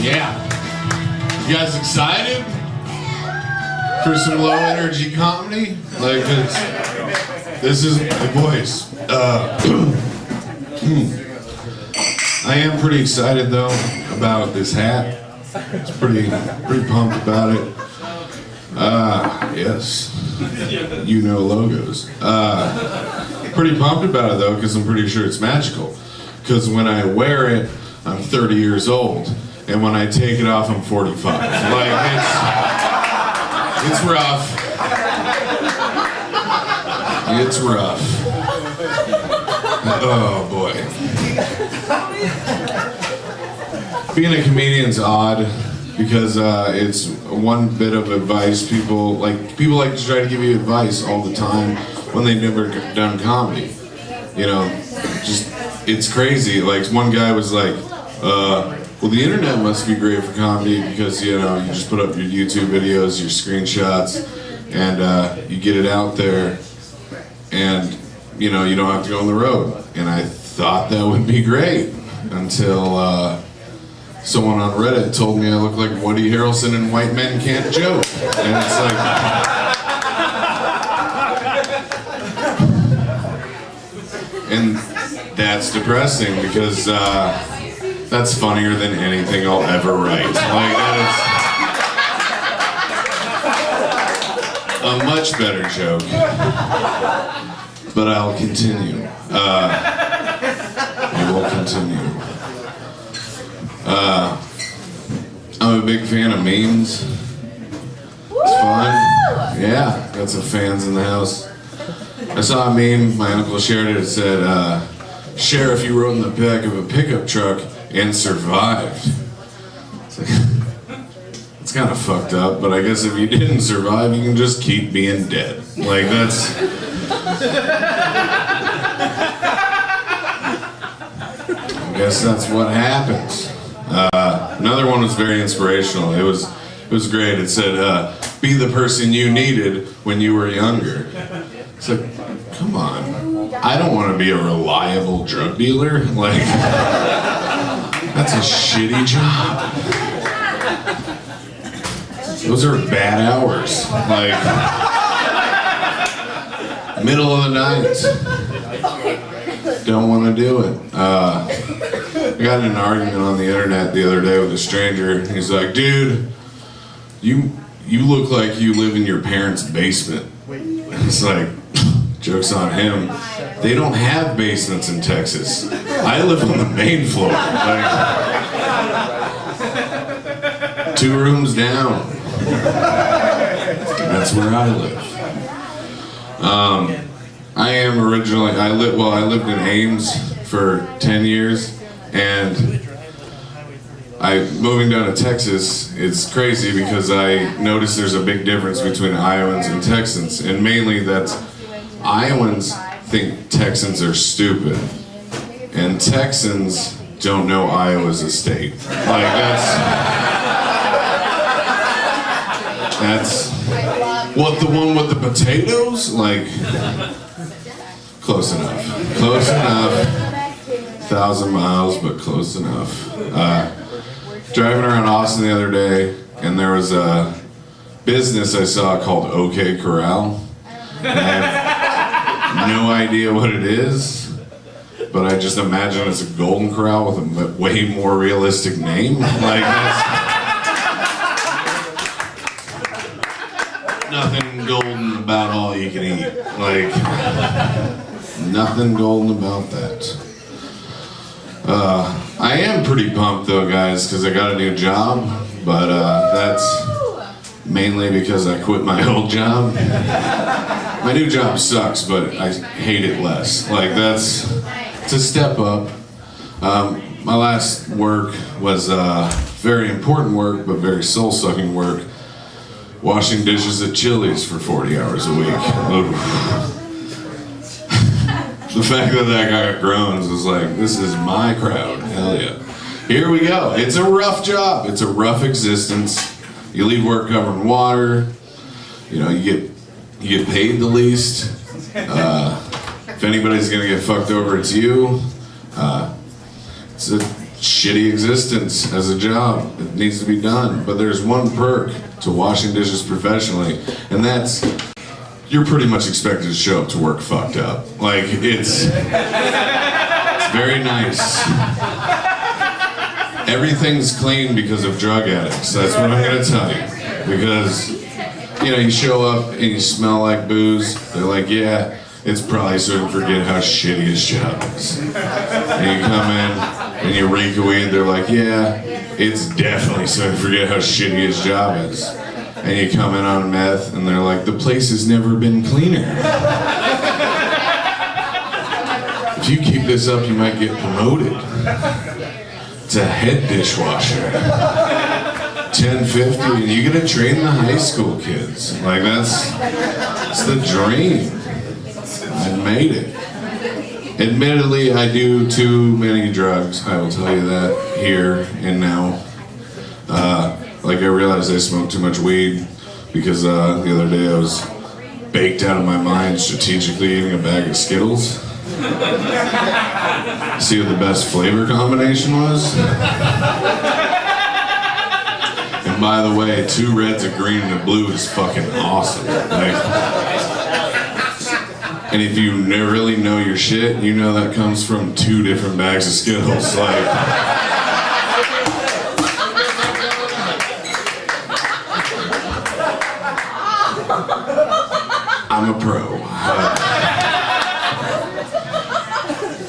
Yeah. You guys excited for some low energy comedy? Like, this is my voice. I am pretty excited though about this hat. It's pretty pumped about it. Yes. You know logos. Pretty pumped about it though, because I'm pretty sure it's magical. Because when I wear it, I'm 30 years old, and when I take it off, I'm 45. Like, it's rough. It's rough. Oh boy. Being a comedian's odd because it's one bit of advice. People like to try to give you advice all the time when they've never done comedy. You know, just it's crazy. Like one guy was like, well, the internet must be great for comedy because, you know, you just put up your YouTube videos, your screenshots, and you get it out there, and, you know, you don't have to go on the road. And I thought that would be great until someone on Reddit told me I look like Woody Harrelson in White Men Can't Joke. And it's like... and that's depressing because that's funnier than anything I'll ever write. Like, that is a much better joke. But I'll continue. I will continue. I'm a big fan of memes. It's fun. Yeah, got some fans in the house. I saw a meme, my uncle shared it. It said, Sheriff, you rode in the back of a pickup truck and survived. It's kind of fucked up, but I guess if you didn't survive, you can just keep being dead. Like, that's... I guess that's what happens. Another one was very inspirational. It was great. It said, be the person you needed when you were younger. It's like, come on. I don't want to be a reliable drug dealer. Like, that's a shitty job. Those are bad hours. Like, middle of the night. Don't want to do it. I got in an argument on the internet the other day with a stranger. He's like, dude, you look like you live in your parents' basement. It's like, joke's on him. They don't have basements in Texas. I live on the main floor. Like, 2 rooms down. That's where I live. I am originally, I lived in Ames for 10 years, and moving down to Texas, it's crazy because I noticed there's a big difference between Iowans and Texans, and mainly that's Iowans think Texans are stupid, and Texans don't know Iowa's a state. Like, that's what, the one with the potatoes? Like, close enough. Close enough. 1,000 miles, but close enough. Driving around Austin the other day, and there was a business I saw called OK Corral. And I have no idea what it is, but I just imagine it's a golden corral with a way more realistic name. Like, that's nothing golden about all you can eat. Like, nothing golden about that. I am pretty pumped though, guys, because I got a new job, but that's mainly because I quit my old job. My new job sucks, but I hate it less. Like, it's a step up. My last work was very important work, but very soul-sucking work. Washing dishes at Chili's for 40 hours a week. The fact that guy groans is like, this is my crowd. Hell yeah. Here we go. It's a rough job. It's a rough existence. You leave work covered in water. You know, you get paid the least. If anybody's gonna get fucked over, it's you. It's a shitty existence as a job. It needs to be done. But there's one perk to washing dishes professionally, and that's you're pretty much expected to show up to work fucked up. Like, it's very nice. Everything's clean because of drug addicts. That's what I'm gonna tell you. Because, you know, you show up and you smell like booze. They're like, yeah, it's probably so you forget how shitty his job is. And you come in and you reek a weed. They're like, yeah, it's definitely so you forget how shitty his job is. And you come in on meth and they're like, the place has never been cleaner. If you keep this up, you might get promoted to head dishwasher. $10.50, and you get to train the high school kids. Like, that's the dream. I made it. Admittedly, I do too many drugs. I will tell you that here and now. Like, I realized I smoked too much weed because the other day I was baked out of my mind strategically eating a bag of Skittles. See what the best flavor combination was? And by the way, 2 reds, a green, and a blue is fucking awesome. Like, and if you really know your shit, you know that comes from 2 different bags of Skittles. Like, I'm a pro.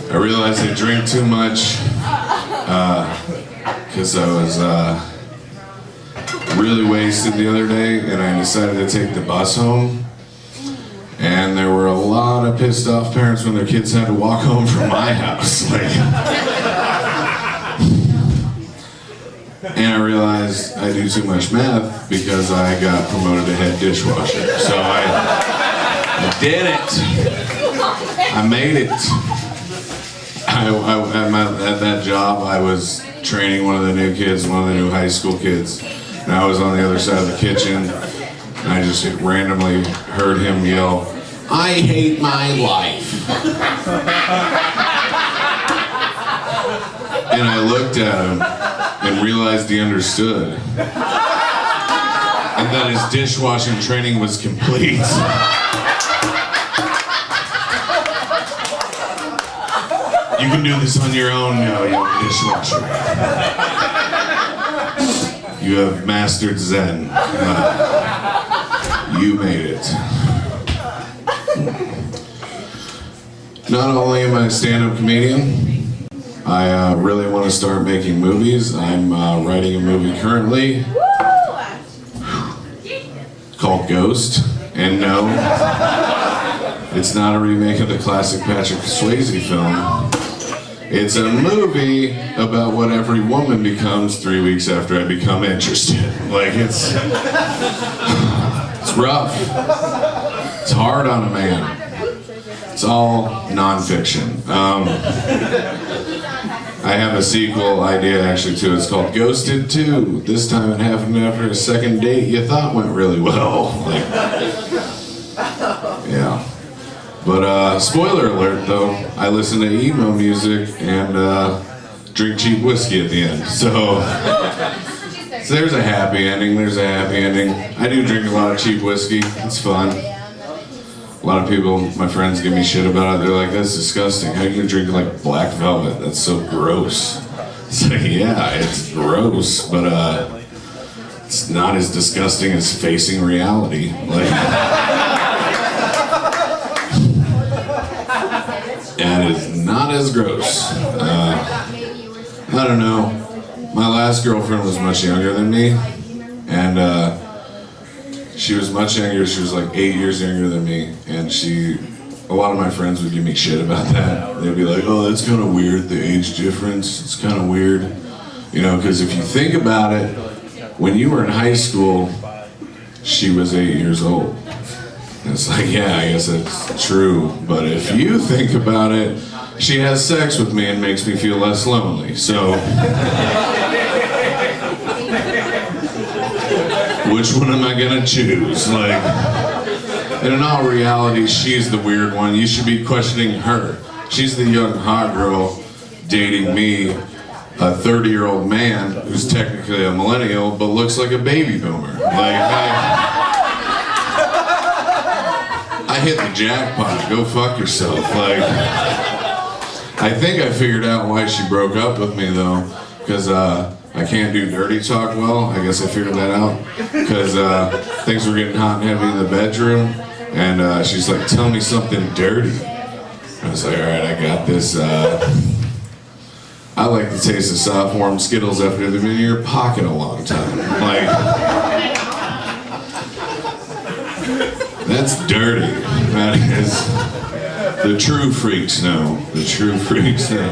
I realized I drank too much because I was really wasted the other day, and I decided to take the bus home. And there were a lot of pissed off parents when their kids had to walk home from my house. Like, and I realized I do too much meth because I got promoted to head dishwasher. So I did it. I made it. At that job, I was training one of the new kids, one of the new high school kids, and I was on the other side of the kitchen, and I just randomly heard him yell, "I hate my life." And I looked at him and realized he understood, and that his dishwashing training was complete. You can do this on your own now, young dishwasher. You have mastered Zen. You made it. Not only am I a stand-up comedian, I really want to start making movies. I'm writing a movie currently called Ghost. And no, it's not a remake of the classic Patrick Swayze film. It's a movie about what every woman becomes 3 weeks after I become interested. Like, it's rough. It's hard on a man. It's all nonfiction. I have a sequel idea actually too. It's called Ghosted 2. This time it happened after a second date you thought went really well. Like, yeah. But spoiler alert though, I listen to emo music and drink cheap whiskey at the end. So there's a happy ending, I do drink a lot of cheap whiskey, it's fun. A lot of people, my friends, give me shit about it. They're like, that's disgusting. How can you drink like Black Velvet? That's so gross. It's like, yeah, it's gross, but it's not as disgusting as facing reality. Like, that is not as gross. I don't know. My last girlfriend was much younger than me, and she was much younger. She was like 8 years younger than me, and a lot of my friends would give me shit about that. They'd be like, oh, that's kind of weird, the age difference. It's kind of weird. You know, because if you think about it, when you were in high school, she was 8 years old. And it's like, yeah, I guess that's true. But if you think about it, she has sex with me and makes me feel less lonely. So, which one am I gonna choose? Like, and in all reality, she's the weird one. You should be questioning her. She's the young hot girl dating me. a 30-year-old man who's technically a millennial but looks like a baby boomer. I hit the jackpot. Go fuck yourself. I think I figured out why she broke up with me though, because I can't do dirty talk well. I guess I figured that out because things were getting hot and heavy in the bedroom, and she's like, "Tell me something dirty." I was like, "All right, I got this. I like the taste of soft, warm Skittles after they've been in your pocket a long time. That's dirty. That is. The true freaks know. The true freaks know."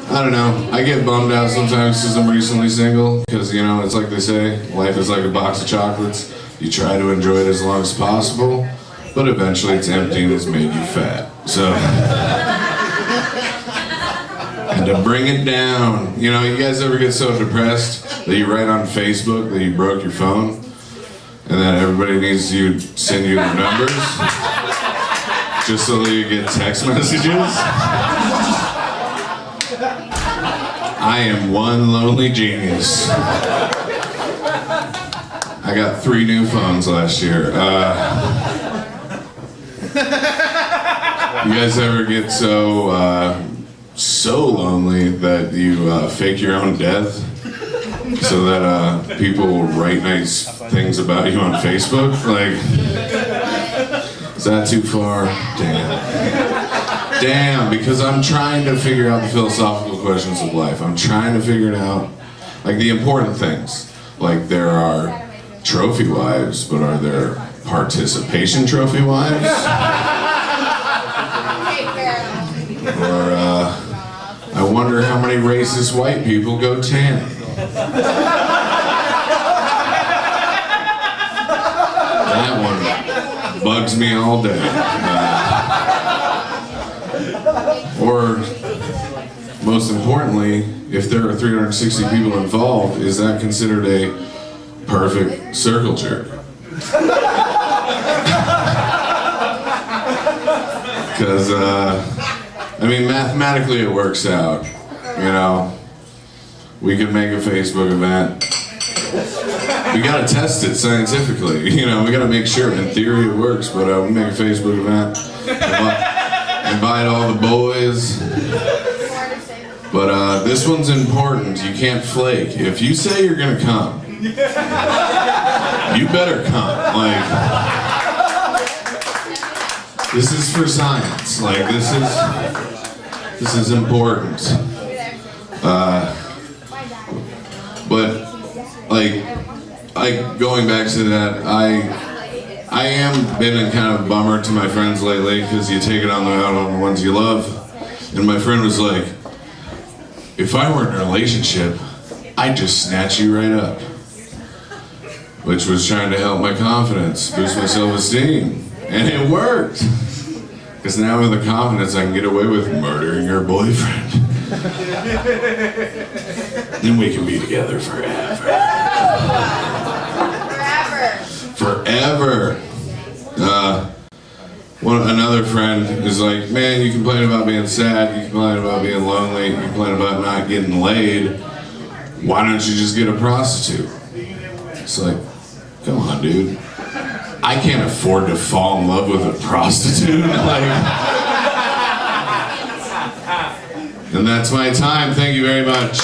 I don't know. I get bummed out sometimes because I'm recently single. Because, you know, it's like they say, life is like a box of chocolates. You try to enjoy it as long as possible, but eventually it's empty and it's made you fat. So, and to bring it down, you know, you guys ever get so depressed that you write on Facebook that you broke your phone? And then everybody needs to send you their numbers just so that you get text messages. I am one lonely genius. I got 3 new phones last year. You guys ever get so lonely that you fake your own death so that people will write nice things about you on Facebook? Is that too far? Damn, because I'm trying to figure out the philosophical questions of life. I'm trying to figure it out. The important things. There are trophy wives, but are there participation trophy wives? Or, I wonder how many racist white people go tan. That one bugs me all day. Or, most importantly, if there are 360 people involved, is that considered a perfect circle jerk? Because, mathematically it works out. You know, we could make a Facebook event. We gotta test it scientifically. You know, we gotta make sure. In theory it works, but we make a Facebook event. Invite all the boys. But this one's important. You can't flake. If you say you're gonna come, you better come. This is for science. This is important. But going back to that, I am been a kind of bummer to my friends lately because you take it out on the ones you love. And my friend was like, if I were in a relationship, I'd just snatch you right up. Which was trying to help my confidence, boost my self-esteem. And it worked. Because now with the confidence, I can get away with murdering her boyfriend. Then we can be together forever. Forever. Another friend is like, man, you complain about being sad, you complain about being lonely, you complain about not getting laid. Why don't you just get a prostitute? It's like, come on, dude. I can't afford to fall in love with a prostitute. And that's my time. Thank you very much.